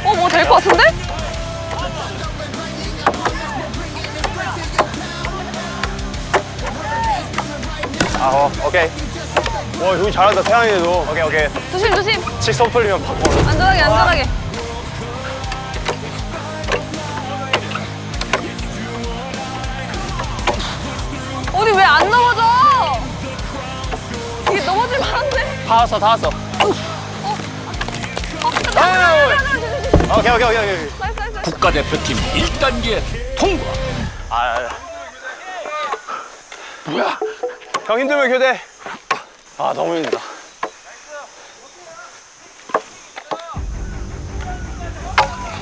뭐 될 것 같은데? 오케이. 와, 여기 잘한다, 태양이도. 오케이. 조심. 직선 풀리면 바꿔. 안전하게. 어디 왜 안 넘어져? 이게 넘어질 만한데? 다 왔어. 오케이. 나이스. 국가대표팀 1단계 통과. 뭐야? 형 힘들면 교대. 너무 힘들다.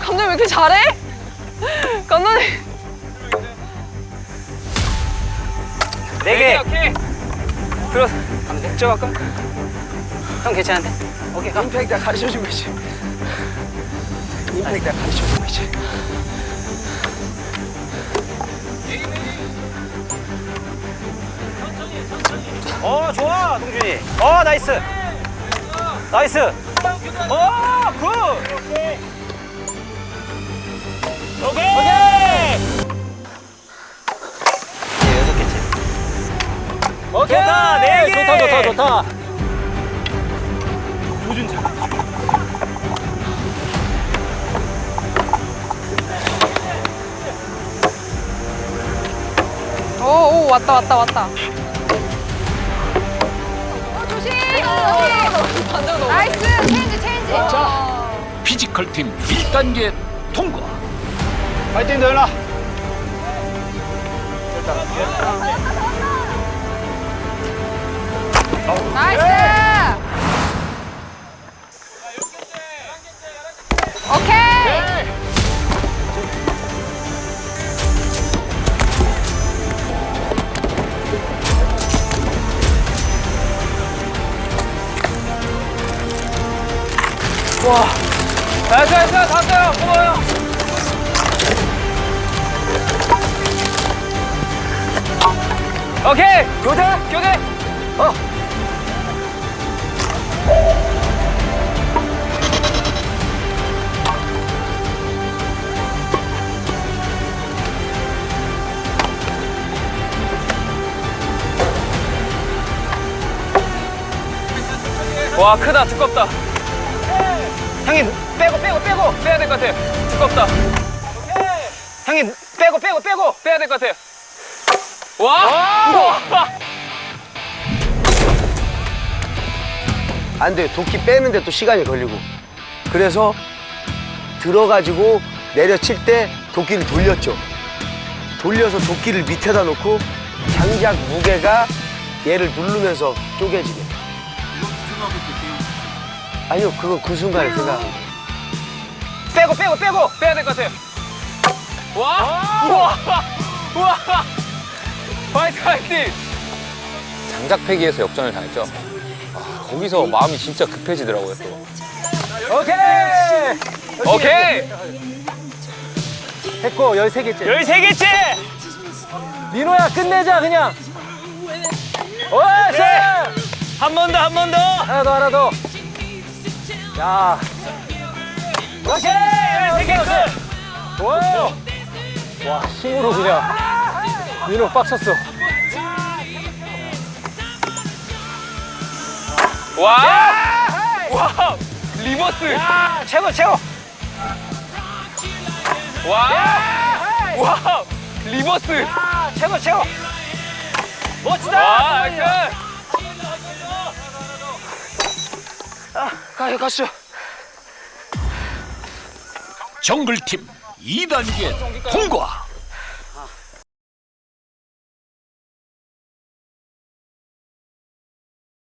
감독님 왜 이렇게 잘해? 감독님. 4개. 오케이. 들어서. 저 갈까? 형 괜찮은데? 오케이, 가. 임팩트 가르쳐주고 있지. 임팩트 가르쳐주고 있지. 좋아, 동준이. 나이스. 굿. 오케이. 6개째. 오케이. 좋다, 4개. 좋다. 오, 왔다. 조심. 나이스. 체인지. 피지컬팀 1단계 통과. 파이팅, 도현아. 나이스. 오케이. 나이스. 다 고마워요. 오케이. 교대. 와, 크다. 두껍다. 형님, 빼고. 빼야 될 것 같아. 두껍다. 형님, 빼고. 빼야 될 것 같아. 와! 안 돼. 도끼 빼는데 또 시간이 걸리고. 그래서 들어가지고 내려칠 때 도끼를 돌렸죠. 돌려서 도끼를 밑에다 놓고 장작 무게가 얘를 누르면서 쪼개지게. 아니요, 그거 그 순간에 생각한 거예요. 빼고. 빼야 될 것 같아. 와! 화이팅! 장작패기에서 역전을 당했죠. 거기서 마음이 진짜 급해지더라고요, 또. 오케이! 했고 13개째. 13개째! 민호야, 끝내자 그냥. 한 번 더! 하나 더. 야. 오케이! 13개 끝! 와, 힘으로 그냥 민호 빡쳤어. 와! 리버스! 최고! 와! 리버스! 최고! 멋지다! 와, 나이스! 가시죠. 정글팀 2단계 통과.